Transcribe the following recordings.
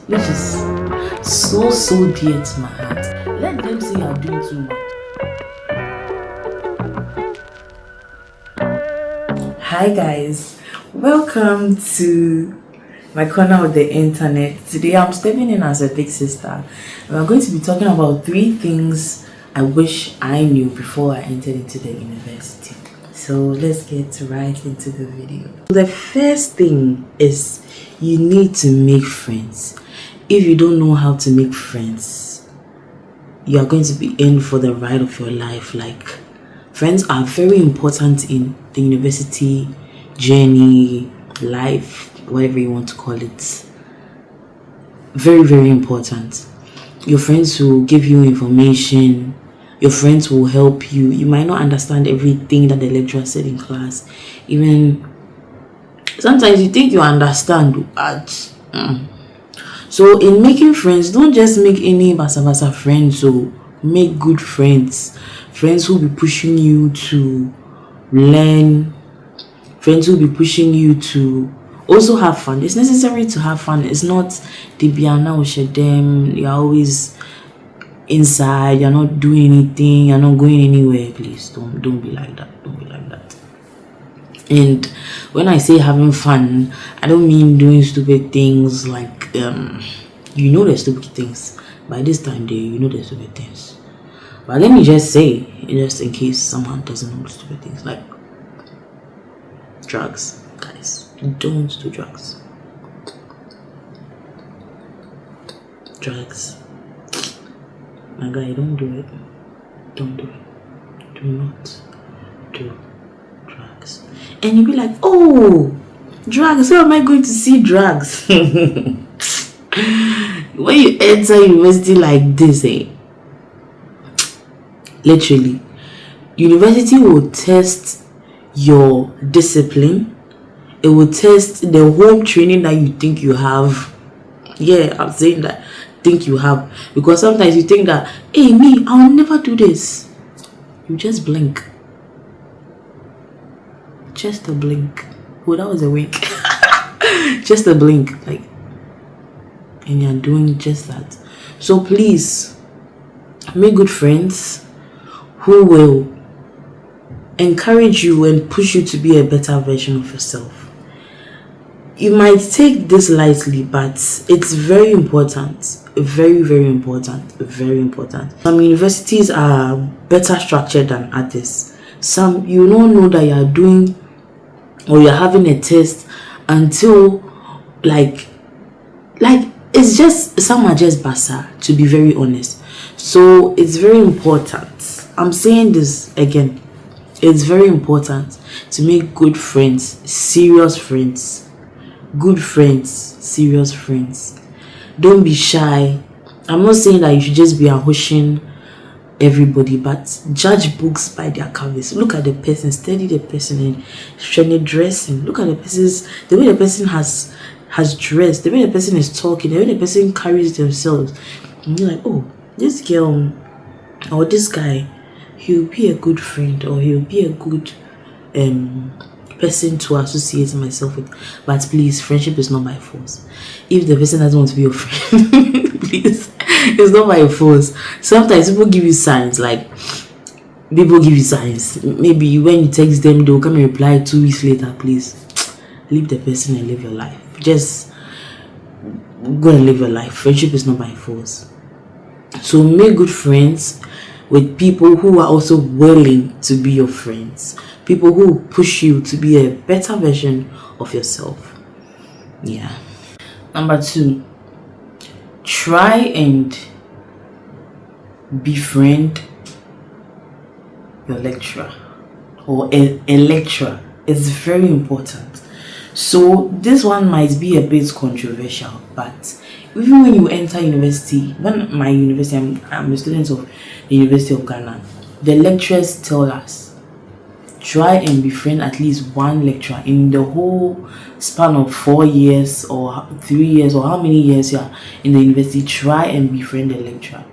which is so dear to my heart. Let them say you're doing too much. Hi guys, welcome to my corner of the internet. Today I'm stepping in as a big sister. We're going to be talking about 3 things I wish I knew before I entered into the university. So let's get right into the video. The first thing is you need to make friends. If you don't know how to make friends, you are going to be in for the ride of your life. Like, friends are very important in the university journey, life, whatever you want to call it. Very important. Your friends will give you information. Your friends will help you. You might not understand everything that the lecturer said in class. Even sometimes you think you understand. So in making friends, don't just make any basa friends. So make good friends. Friends who will be pushing you to learn. Friends who will be pushing you to also have fun. It's necessary to have fun. It's not the Biana Oshedem. You're always inside, you're not doing anything, you're not going anywhere. Please don't be like that. Don't be like that. And when I say having fun, I don't mean doing stupid things like you know the stupid things. By this time you know the stupid things. But let me just say, just in case someone doesn't know stupid things, like drugs. Guys, don't do drugs. My guy, don't do it. Don't do it. Do not do drugs. And you'll be like, oh, drugs. Where am I going to see drugs? When you enter university like this, literally, university will test your discipline. It will test the home training that you think you have. Yeah, I'm saying that. Think you have, because sometimes you think that, hey, me, I'll never do this. You just blink. Just a blink. Oh, that was a wink. Just a blink, like, and you're doing just that. So please make good friends who will encourage you and push you to be a better version of yourself. You might take this lightly, but it's very important. Very important. Some universities are better structured than others. Some, you don't know that you're doing or you're having a test until like it's just, some are just basa, to be very honest. So it's very important. I'm saying this again. It's very important to make good friends, serious friends. Good friends, serious friends. Don't be shy. I'm not saying that you should just be hushing everybody, but judge books by their covers. Look at the person, study the person, and shiny dressing. Look at the way the person has dressed, the way the person is talking, the way the person carries themselves. And you're like, oh, this girl or this guy, he'll be a good friend, or he'll be a good person to associate myself with. But please, friendship is not by force. If the person doesn't want to be your friend, please, it's not by force. Sometimes people give you signs, maybe when you text them, they'll come and reply 2 weeks later. Please leave the person and live your life. Just go and live your life. Friendship is not by force. So make good friends with people who are also willing to be your friends. People who push you to be a better version of yourself. Yeah. Number 2, try and befriend your lecturer or a lecturer. It's very important. So this one might be a bit controversial, but even when you enter university, I'm a student of the University of Ghana, the lecturers tell us, try and befriend at least one lecturer in the whole span of 4 years or 3 years or how many years you are in the university. Try and befriend a lecturer.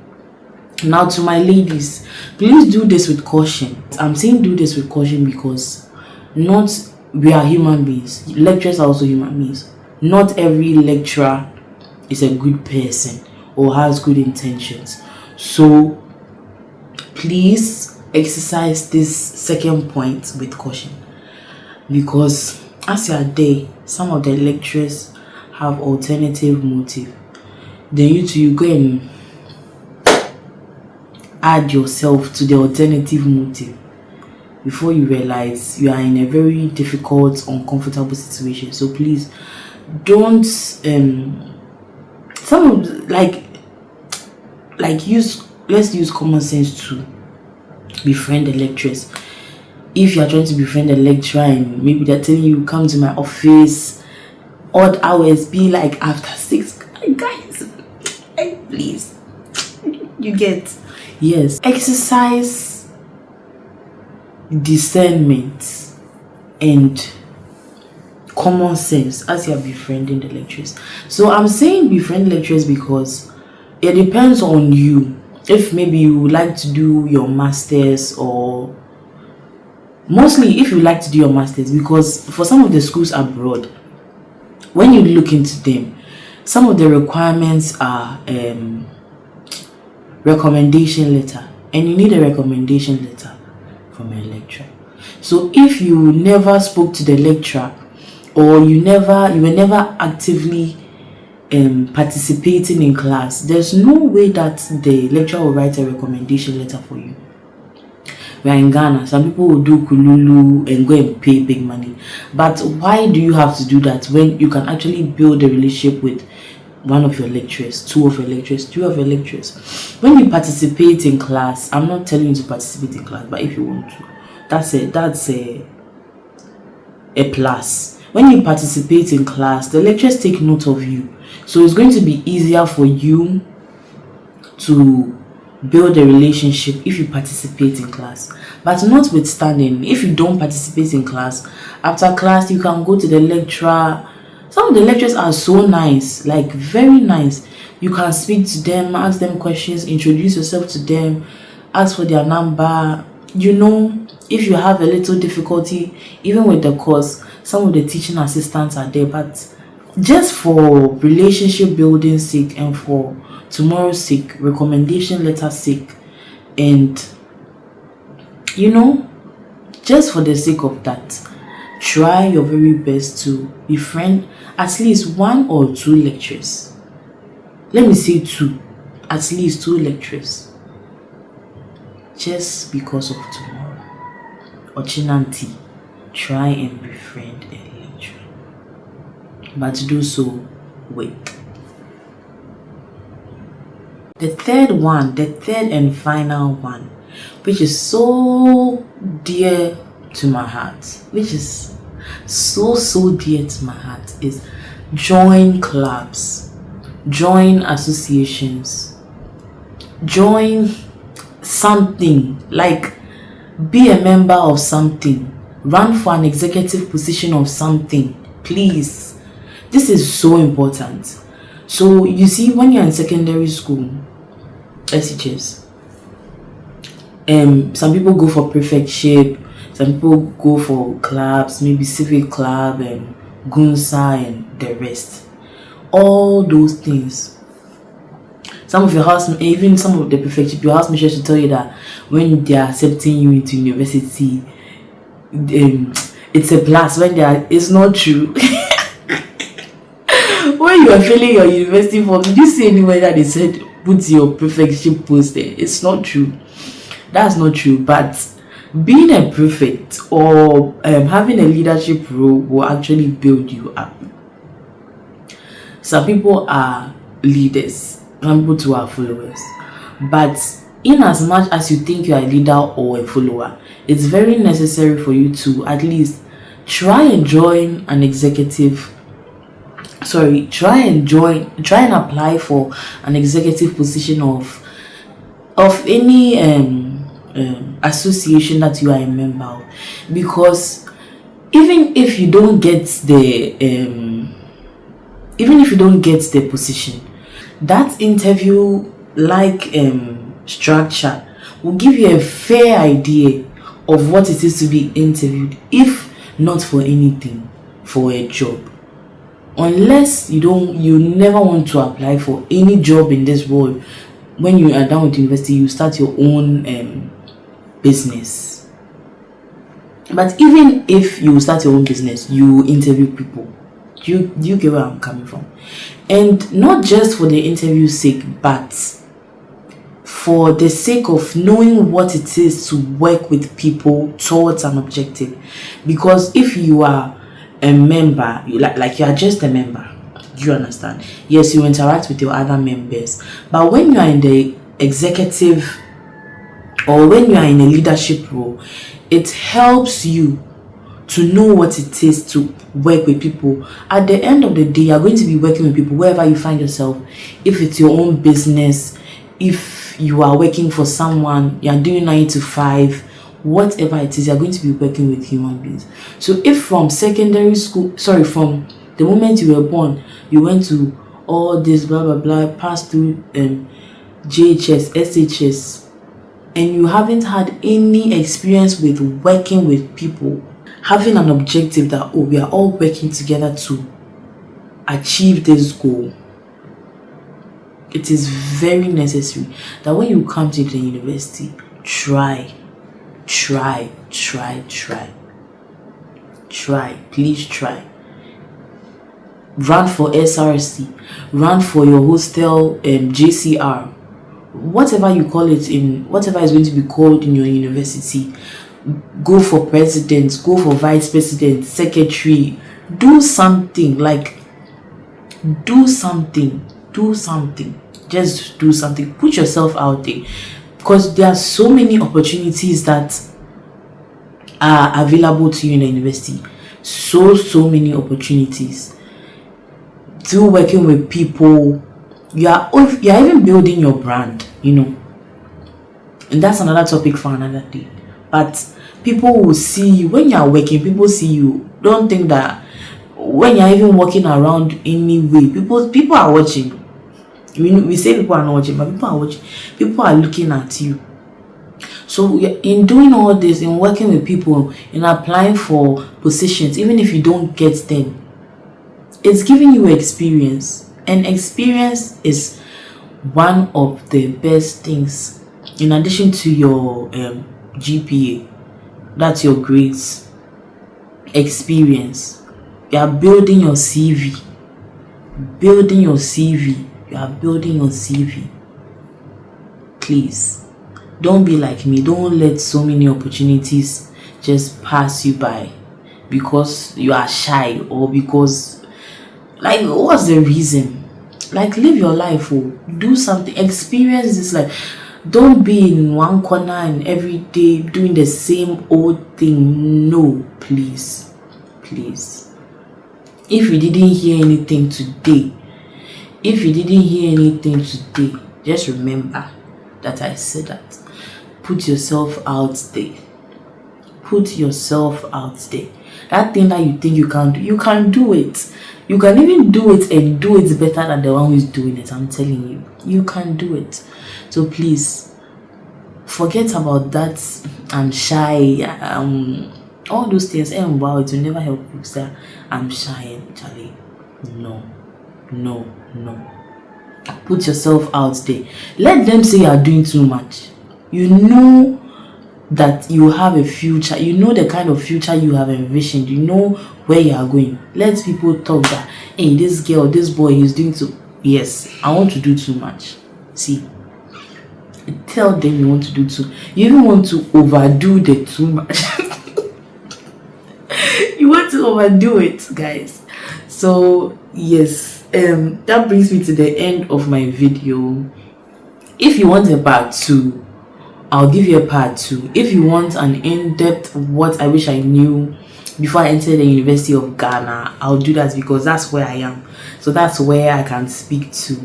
Now, to my ladies, please do this with caution. I'm saying do this with caution because we are human beings. Lecturers are also human beings. Not every lecturer is a good person or has good intentions. So please exercise this second point with caution, because as you are there, some of the lecturers have alternative motive. Then you go and add yourself to the alternative motive. Before you realize, you are in a very difficult, uncomfortable situation. So please don't let's use common sense to befriend the lecturers. If you are trying to befriend a lecturer and maybe they're telling you come to my office odd hours, be like after 6, guys, please, you get. Yes, exercise discernment and common sense as you are befriending the lecturers. So I'm saying befriend lecturers because it depends on you. If maybe you would like to do your masters, or mostly if you like to do your masters, because for some of the schools abroad, when you look into them, some of the requirements are recommendation letter, and you need a recommendation letter from a lecturer. So if you never spoke to the lecturer, or you were never actively participating in class, there's no way that the lecturer will write a recommendation letter for you. We are in Ghana. Some people will do kululu and go and pay big money. But why do you have to do that when you can actually build a relationship with one of your lecturers, two of your lecturers, three of your lecturers? When you participate in class, I'm not telling you to participate in class, but if you want to, that's a plus. When you participate in class, the lecturers take note of you. So it's going to be easier for you to build a relationship if you participate in class. But notwithstanding, if you don't participate in class, after class you can go to the lecturer. Some of the lecturers are so nice, like very nice. You can speak to them, ask them questions, introduce yourself to them, ask for their number. If you have a little difficulty even with the course, some of the teaching assistants are there. But just for relationship building sake and for tomorrow's sake, recommendation letter sake, and just for the sake of that, try your very best to befriend at least one or two lecturers. Let me say two, at least two lecturers, just because of tomorrow. Ochinanti, try and befriend a lecturer, but do so with. The third and final one, which is so dear to my heart, which is so dear to my heart, is join clubs, join associations, join something, like be a member of something, run for an executive position of something, please. This is so important. So you see, when you're in secondary school, SHS, some people go for prefectship, some people go for clubs, maybe civic club and Gunsa and the rest. All those things. Some of your housemates, even some of the prefectship, your housemates will tell you that when they are accepting you into university, it's a plus. When it's not true. When you are filling your university form, did you see anywhere that they said put your prefectship post there? It's not true. That's not true. But being a prefect or having a leadership role will actually build you up. Some people are leaders, some people too are followers. But in as much as you think you are a leader or a follower, it's very necessary for you to at least try and join an executive. Try and apply for an executive position of any association that you are a member of, because even if you don't get the position, that interview structure will give you a fair idea of what it is to be interviewed, if not for anything, for a job. unless you never want to apply for any job in this world. When you are done with university, you start your own business. But even if you start your own business, you interview people. Do you get where I'm coming from? And not just for the interview's sake, but for the sake of knowing what it is to work with people towards an objective. Because if you are a member, like you are just a member, do you understand? Yes, you interact with your other members, but when you are in the executive or when you are in a leadership role, it helps you to know what it is to work with people. At the end of the day, you're going to be working with people wherever you find yourself. If it's your own business, if you are working for someone, you're doing 9 to 5, whatever it is, you're going to be working with human beings. So if from secondary school, from the moment you were born, you went to all this blah blah blah, passed through JHS, SHS, and you haven't had any experience with working with people, having an objective that, oh, we are all working together to achieve this goal, it is very necessary that when you come to the university, please try. Run for SRC, run for your hostel JCR, whatever you call it, in whatever is going to be called in your university. Go for president, go for vice president, secretary. Do something, just do something. Put yourself out there, because there are so many opportunities that are available to you in the university. So many opportunities. Through working with people, you are even building your brand, and that's another topic for another day. But people will see you when you are working. People see you. Don't think that when you're even walking around anyway, people are watching. We say people are not watching, but people are watching. People are looking at you. So in doing all this, in working with people, in applying for positions, even if you don't get them, it's giving you experience. And experience is one of the best things, in addition to your GPA. That's your grades. Experience. You are building your CV. You are building your CV. Please, don't be like me. Don't let so many opportunities just pass you by because you are shy, or because, what's the reason? Live your life, do something, experience this life. Don't be in one corner and every day doing the same old thing. No, please. If you didn't hear anything today, just remember that I said that. Put yourself out there. That thing that you think you can't do, you can do it. You can even do it and do it better than the one who is doing it. I'm telling you, you can do it. So please, forget about that. I'm shy. All those things. And wow, it will never help you say I'm shy, Charlie. No. Put yourself out there. Let them say you are doing too much. You know that you have a future. You know the kind of future you have envisioned. You know where you are going. Let people talk that, hey, this girl, this boy is doing too. Yes, I want to do too much. See, tell them you want to do too. You even want to overdo the too much. You want to overdo it, guys. So yes, that brings me to the end of my video. If you want a part 2, I'll give you a part 2. If you want an in-depth what I wish I knew before I entered the University of Ghana, I'll do that, because that's where I am. So that's where I can speak to.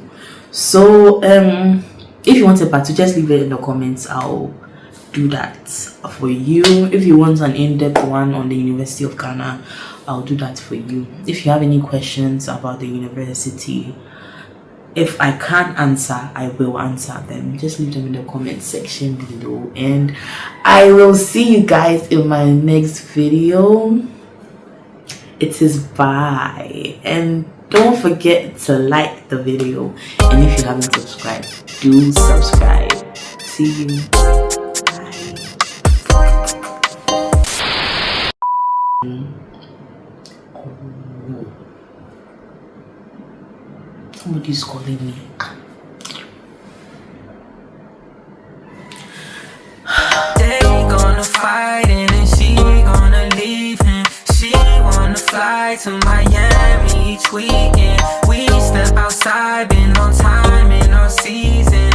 So if you want a part 2, just leave it in the comments. I'll do that for you. If you want an in-depth one on the University of Ghana, I'll do that for you. If you have any questions about the university, if I can't answer, I will answer them. Just leave them in the comment section below, and I will see you guys in my next video. It is bye, and Don't forget to like the video, and if you haven't subscribed, do subscribe. See you. Somebody's calling me. They gonna fight and then she gonna leave him. She wanna fly to Miami each weekend. We step outside, been on time in our season.